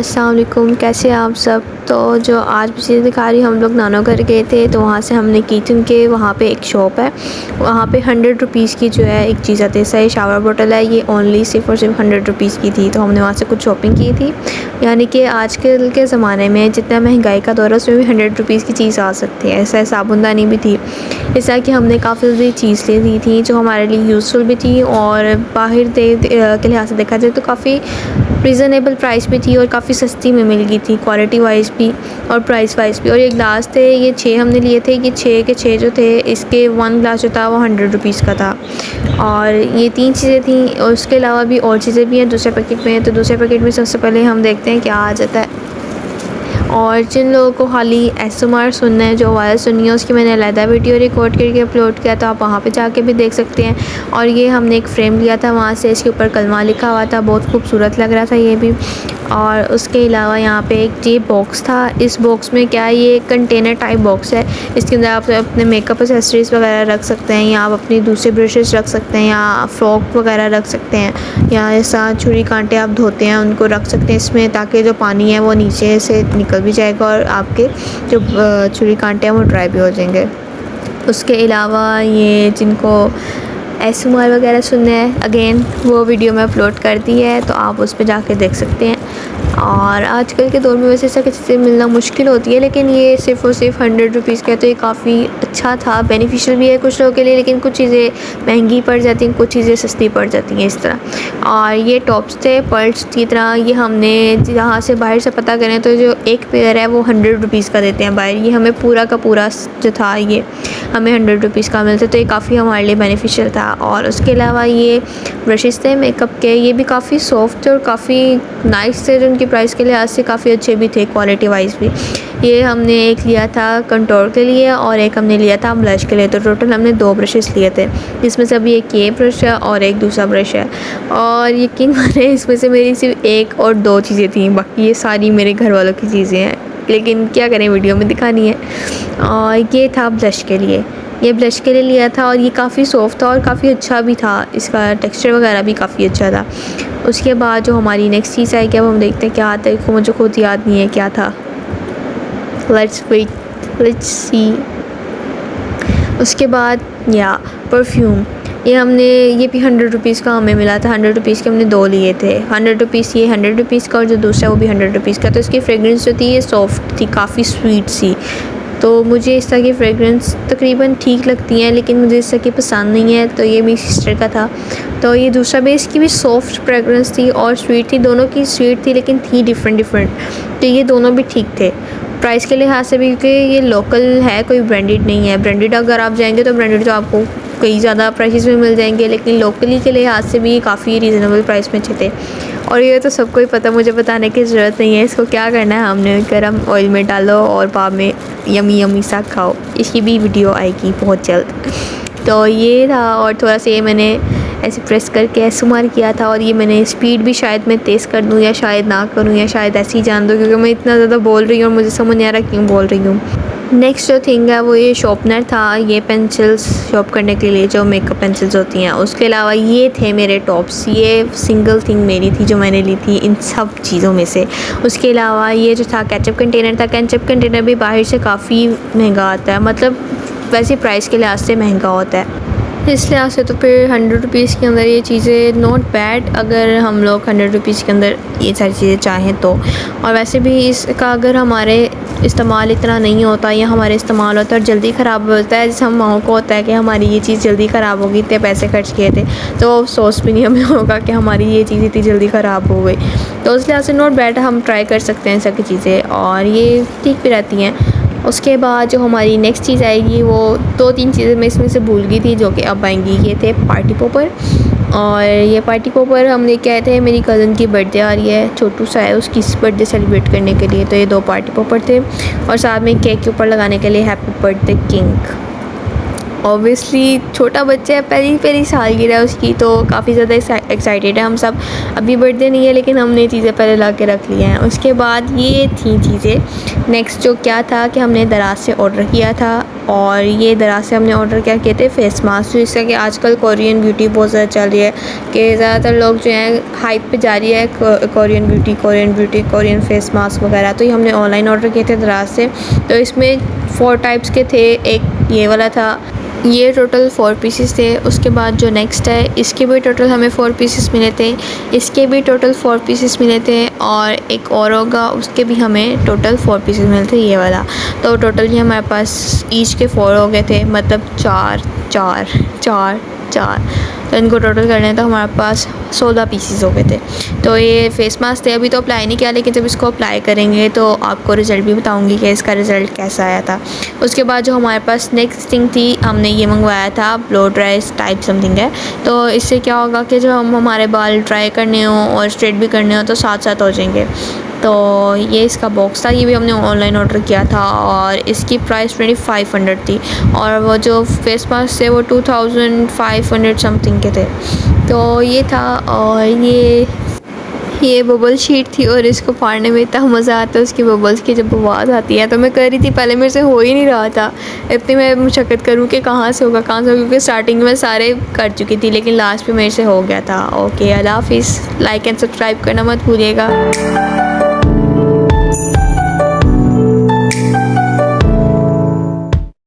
अस्सलाम वालेकुम, कैसे हैं आप सब। तो जो आज भी चीज़ दिखा रही हूँ, हम लोग नानो घर गए थे तो वहाँ से हमने किचन के वहाँ पे एक शॉप है, वहाँ पे 100 रुपीज़ की जो है एक चीज़ आती है। सही शावर बोतल है, ये ओनली सिर्फ़ और सिर्फ 100 रुपीज़ की थी। तो हमने वहाँ से कुछ शॉपिंग की थी। यानी कि आजकल के ज़माने में जितना महंगाई का दौर है उसमें भी 100 रुपीज़ की चीज़ आ सकती है। ऐसा साबुनदानी भी थी, इस तरह की हमने काफ़ी सारी चीज़ ले ली थी जो हमारे लिए यूज़फुल भी थी और बाहर के लिहाज से देखा जाए तो काफ़ी रीज़नेबल प्राइस भी थी और काफ़ी सस्ती में मिल गई थी, क्वालिटी वाइज भी और प्राइस वाइज भी। और एक ग्लास थे, ये 6 हमने लिए थे। ये 6 के 6 जो थे, इसके 1 ग्लास जो था वो 100 रुपीज़ का था। और ये 3 चीज़ें थी और उसके अलावा भी और चीज़ें भी हैं दूसरे पैकेट में। तो दूसरे पैकेट में सबसे पहले हम देखते हैं क्या आ जाता है। और जिन लोगों को खाली ASMR सुनना है, जो आवाज़ सुननी है, उसकी मैंने अलहदा वीडियो रिकॉर्ड करके अपलोड किया, तो आप वहाँ पे जाके भी देख सकते हैं। और ये हमने एक फ़्रेम लिया था वहाँ से, इसके ऊपर कलमा लिखा हुआ था, बहुत खूबसूरत लग रहा था ये भी। और उसके अलावा यहाँ पे एक ये बॉक्स था। इस बॉक्स में क्या है, ये कंटेनर टाइप बॉक्स है। इसके अंदर आप अपने मेकअप एक्सेसरीज़ वगैरह रख सकते हैं, या आप अपनी दूसरे ब्रशेज़ रख सकते हैं, या फ्रॉक वगैरह रख सकते हैं, या ऐसा छुरी कांटे आप धोते हैं उनको रख सकते हैं इसमें, ताकि जो पानी है वो नीचे से निकल भी जाएगा और आपके जो छुरी कांटे हैं वो ड्राई भी हो जाएंगे। उसके अलावा ये जिनको ASMR वगैरह सुनने हैं, अगेन वो वीडियो में अपलोड कर दी है, तो आप उस पर जाके देख सकते हैं। और आजकल के दौर में वैसे ऐसा किसी से मिलना मुश्किल होती है, लेकिन ये सिर्फ़ और सिर्फ 100 रुपीज़ का, तो ये काफ़ी अच्छा था, बेनिफिशियल भी है कुछ लोगों के लिए। लेकिन कुछ चीज़ें महंगी पड़ जाती हैं, कुछ चीज़ें सस्ती पड़ जाती हैं, इस तरह। और ये टॉप्स थे पर्ल्स की तरह। ये हमने जहाँ से बाहर से पता करें तो जो एक पेयर है वो 100 रुपीज़ का देते हैं बाहर। ये हमें पूरा का पूरा जो था ये हमें 100 रुपीज़ का मिलता, तो ये काफ़ी हमारे लिए बेनिफिशियल था। और उसके अलावा ये ब्रशेज़ थे मेकअप के, ये भी काफ़ी सॉफ्ट थे और काफ़ी नाइस थे, जो उनकी प्राइस के लिहाज से काफ़ी अच्छे भी थे, क्वालिटी वाइज भी। ये हमने एक लिया था कंटूर के लिए और एक हमने लिया था ब्लश के लिए। तो टोटल हमने 2 ब्रशेज़ लिए थे, जिसमें से अभी एक ये ब्रश है और एक दूसरा ब्रश है। और यकीन माने इसमें से मेरी सिर्फ 1 और 2 चीज़ें थी, बाकी ये सारी मेरे घर वालों की चीज़ें हैं, लेकिन क्या करें, वीडियो में दिखानी है। और ये था ब्लश के लिए, ये ब्लश के लिए लिया था और ये काफ़ी सॉफ्ट था और काफ़ी अच्छा भी था, इसका टेक्सचर वगैरह भी काफ़ी अच्छा था। उसके बाद जो हमारी नेक्स्ट चीज़ आई, क्या हम देखते हैं क्या आता है, मुझे खुद याद नहीं है क्या था। Let's see. उसके बाद या परफ्यूम, ये भी 100 रुपीज़ का हमें मिला था। 100 रुपीज़ के हमने 2 लिए थे। 100 रुपीज़ ये 100 रुपीज़ का, और जो दूसरा वो भी 100 रुपीज़ का। तो इसकी फ्रेगरेंस जो थी ये सॉफ्ट थी, काफ़ी स्वीट सी। तो मुझे इस तरह की फ्रेगरेंस तकरीबन ठीक लगती हैं, लेकिन मुझे इस तरह की पसंद नहीं है। तो ये मेरी सिस्टर का था। तो ये दूसरा भी, इसकी भी सॉफ्ट फ्रेगरेंस थी और स्वीट थी, दोनों की स्वीट थी, लेकिन थी डिफरेंट। तो ये दोनों भी ठीक थे प्राइस के लिहाज से भी, क्योंकि ये लोकल है, कोई ब्रांडेड नहीं है। ब्रांडेड अगर आप जाएंगे तो ब्रांडेड तो आपको कई ज़्यादा प्राइसेस में मिल जाएंगे, लेकिन लोकली के लिहाज से भी काफ़ी रीज़नेबल प्राइस में अच्छे थे। और ये तो सबको ही पता, मुझे बताने की ज़रूरत नहीं है। इसको क्या करना है, हमने गर्म ऑयल में डालो और बाद में यमी सा खाओ। इसकी भी वीडियो आएगी बहुत जल्द। तो ये था, और थोड़ा सा ये मैंने ऐसे प्रेस करके ASMR किया था। और ये मैंने स्पीड भी शायद मैं तेज़ कर दूँ या शायद ना करूँ, या शायद ऐसे ही जान दूँ, क्योंकि मैं इतना ज़्यादा बोल रही हूँ और मुझे समझ नहीं आ रहा क्यों बोल रही हूँ। नेक्स्ट जो थिंग है वो ये शॉर्पनर था, ये पेंसिल्स शॉर्प करने के लिए जो मेकअप पेंसिल्स होती हैं। उसके अलावा ये थे मेरे टॉप्स, ये सिंगल थिंग मेरी थी जो मैंने ली थी इन सब चीज़ों में से। उसके अलावा ये जो था केचप कंटेनर था। केचप कंटेनर भी बाहर से काफ़ी महंगा आता है, मतलब वैसे प्राइस के लिहाज से महंगा होता है, इस लिहाज से तो फिर 100 रुपीज़ के अंदर ये चीज़ें नॉट बैड, अगर हम लोग 100 रुपीज़ के अंदर ये सारी चीज़ें चाहें तो। और वैसे भी इसका अगर हमारे इस्तेमाल इतना नहीं होता, या हमारे इस्तेमाल होता है और जल्दी ख़राब होता है, जैसे हम माओ को होता है कि हमारी ये चीज़ जल्दी ख़राब होगी, इतने पैसे खर्च किए थे, तो अफसोस भी नहीं हमें होगा कि हमारी ये चीज़ इतनी जल्दी ख़राब हो गई। तो उस लिहाज से नॉट बैड, हम ट्राई कर सकते हैं सब चीज़ें, और ये ठीक भी रहती हैं। उसके बाद जो हमारी नेक्स्ट चीज़ आएगी, वो 2-3 चीज़ें मैं इसमें से भूल गई थी जो कि अब आएंगी। ये थे पार्टी पॉपर, और ये पार्टी पॉपर हमने क्या थे, मेरी कज़न की बर्थडे आ रही है, छोटू सा है, उसकी बर्थडे सेलिब्रेट करने के लिए। तो ये 2 पार्टी पॉपर थे, और साथ में केक के ऊपर लगाने के लिए हैप्पी बर्थडे किंग। ऑब्वियसली छोटा बच्चा है, पहली सालगिरह है उसकी, तो काफ़ी ज़्यादा एक्साइटेड है हम सब। अभी बर्थडे नहीं है लेकिन हमने ये चीज़ें पहले ला के रख ली हैं। उसके बाद ये थी चीज़ें। नेक्स्ट जो क्या था कि हमने दराज से ऑर्डर किया था, और ये दराज से हमने ऑर्डर क्या किए थे, फेस मास्क। तो इससे कि आजकल कोरियन ब्यूटी बहुत ज़्यादा चल रही है, कि ज़्यादातर लोग जो हैं हाइप पे जा रही है कोरियन कोरियन फेस मास्क वगैरह। तो ये हमने ऑनलाइन ऑर्डर किए थे दराज से। तो इसमें 4 टाइप्स के थे, एक ये वाला था, ये टोटल 4 पीसेस थे। उसके बाद जो नेक्स्ट है, इसके भी टोटल हमें 4 पीसेस मिले थे, इसके भी टोटल 4 पीसेस मिले थे, और एक और होगा उसके भी हमें टोटल 4 पीसेस मिले थे, ये वाला। तो टोटल ये हमारे पास ईच के 4 हो गए थे, मतलब 4 4 4 4। तो इनको टोटल करने तो हमारे पास 16 पीसेस हो गए थे। तो ये फेस मास्क थे, अभी तो अप्लाई नहीं किया, लेकिन जब इसको अप्लाई करेंगे तो आपको रिज़ल्ट भी बताऊंगी कि इसका रिज़ल्ट कैसा आया था। उसके बाद जो हमारे पास नेक्स्ट थिंग थी, हमने ये मंगवाया था ब्लो ड्राई टाइप समथिंग है। तो इससे क्या होगा कि जब हम हमारे बाल ड्राई करने हो और स्ट्रेट भी करने हो तो साथ साथ हो जाएंगे। तो ये इसका बॉक्स था, ये भी हमने ऑनलाइन ऑर्डर किया था, और इसकी प्राइस 2500 थी, और वो जो फेस मास्क थे वो 2500 समथिंग के थे। तो ये था, और ये बबल शीट थी, और इसको फाड़ने में इतना मज़ा आता है उसकी बबल्स की जब आवाज़ आती है। तो मैं कर रही थी, पहले मेरे से हो ही नहीं रहा था, इतनी मैं मुशक्क़त करूँ कि कहाँ से होगा क्योंकि स्टार्टिंग में सारे कर चुकी थी, लेकिन लास्ट पे मेरे से हो गया था। ओके, अल्लाह हाफ़िज़। लाइक एंड सब्सक्राइब करना मत भूलिएगा।